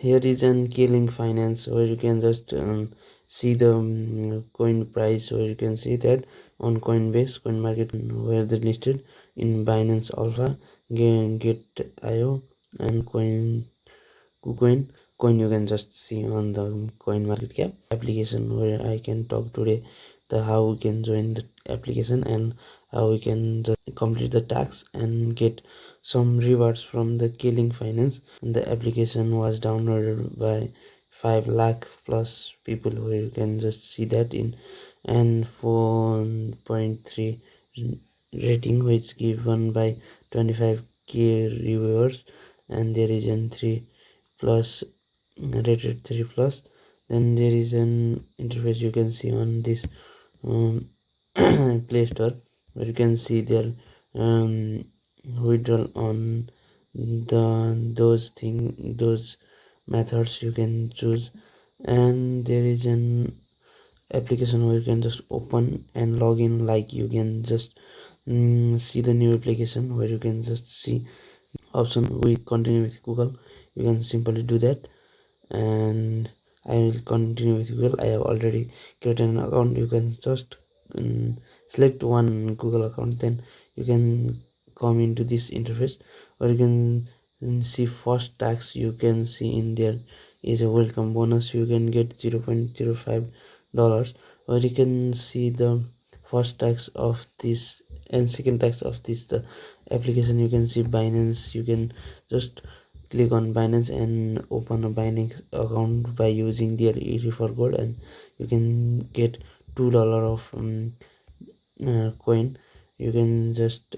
Here is an Klink finance where you can just see the coin price, where you can see that on Coinbase, coin market, where they're listed in Binance Alpha, Get.io, and KuCoin. Coin you can just see on the coin market cap application, where I can talk today the how we can join the application and how we can just complete the task and get some rewards from the Klink finance. The application was downloaded by 5 lakh plus people, where you can just see that in, and 4.3 rating, which given by 25k reviewers, and there is an 3 plus rated 3 plus. Then there is an interface you can see on this Play Store, where you can see their withdrawal on those methods you can choose. And there is an application where you can just open and log in, like you can just see the new application, where you can just see option we continue with Google. You can simply do that, and I will continue with Google. I have already created an account. You can just select one Google account, then you can come into this interface, or you can see first tax. You can see in there is a welcome bonus. You can get $0.05, or you can see the first tax of this and second tax of this the application. You can see Binance. You can just click on Binance and open a BingX account by using their referral code, and you can get $2 of coin. You can just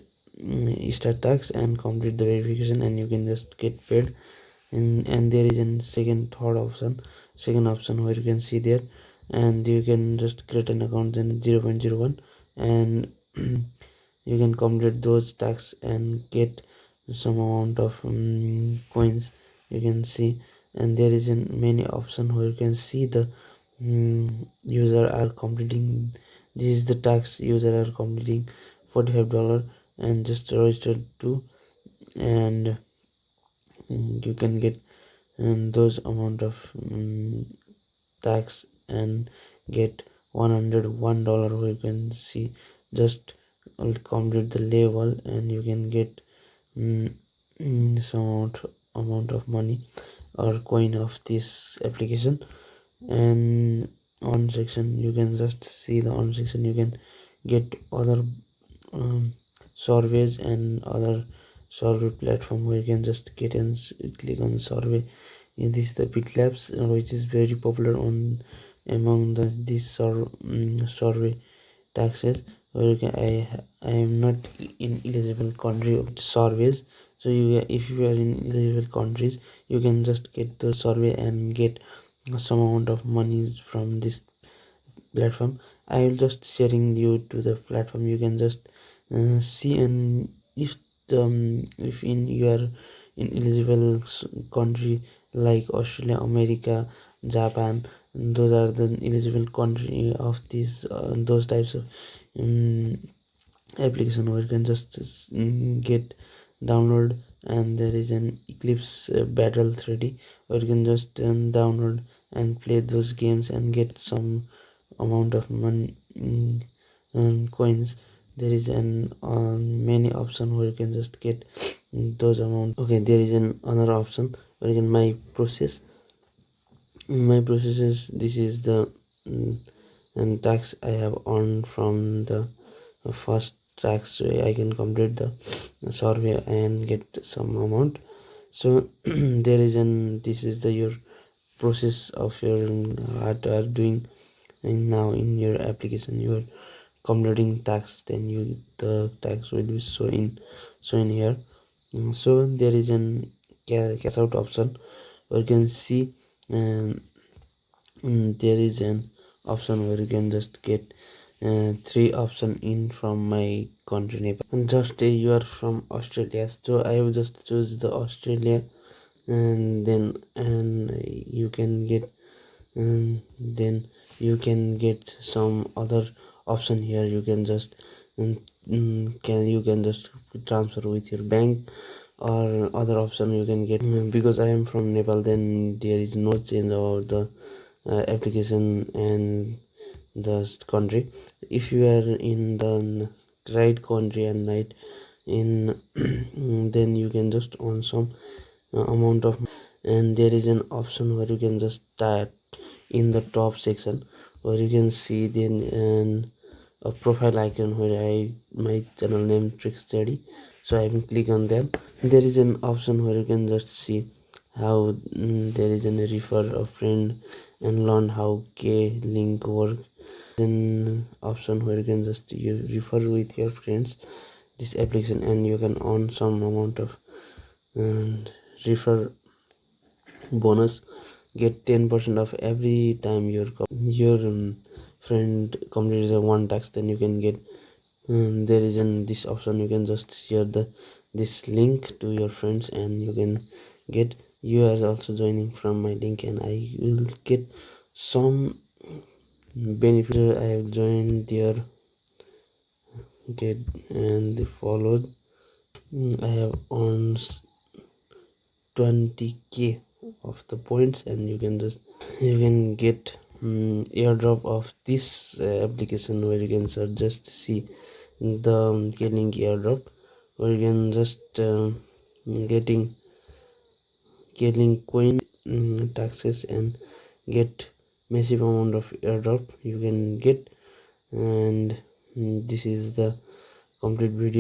start tax and complete the verification, and you can just get paid. And there is a second option where you can see there, and you can just create an account in 0.01, and you can complete those tax and get some amount of coins, you can see. And there is a many option where you can see the user are completing. This is the tax user are completing $45 and just registered to, and you can get those amount of tax and get $101, where you can see just complete the level, and you can get some amount of money or coin of this application. And on section you can just see the on section you can get other surveys and other survey platform, where you can just get and click on survey. And this is the BitLabs, which is very popular on among these survey taxes, where you can, I am not in eligible country of surveys, so if you are in eligible countries, you can just get the survey and get some amount of money from this platform. I will just sharing you to the platform. You can just see, and if in you are in eligible country like Australia, America, Japan, those are the eligible country of these those types of application, where you can just get download. And there is an Eclipse Battle 3D, where you can just download and play those games and get some amount of money coins. There is an many option where you can just get those amount. Okay, there is an another option where you can my processes. This is the and tax I have earned from the first tax, so I can complete the survey and get some amount. So there is an this is the your process of your what are doing now in your application. You are completing tax, then the tax will be shown here. So there is an cash out option, where you can see there is an option where you can just get three option in from my country, Nepal. And just you are from Australia, so I will just choose the Australia, and you can get then you can get some other option here. You can just can you can just transfer with your bank, or other option you can get. Because I am from Nepal, then there is no change about the application and the country. If you are in the right country and right in then you can just earn some amount of, and there is an option where you can just start in the top section where you can see then a profile icon where I my channel name trick study, so I can click on them. There is an option where you can just see how there is a refer a friend and learn how link work. Then option where you can just you refer with your friends this application and you can earn some amount of and refer bonus, get 10% of every time your friend completes a one task, then you can get there is an this option you can just share the this link to your friends and you can get, you are also joining from my link and I will get some benefit. I have joined there, get and they followed. I have earned 20k of the points and you can get airdrop of this application where you can just see the Klink airdrop where you can just getting coin taxes and get massive amount of airdrop you can get. And this is the complete video.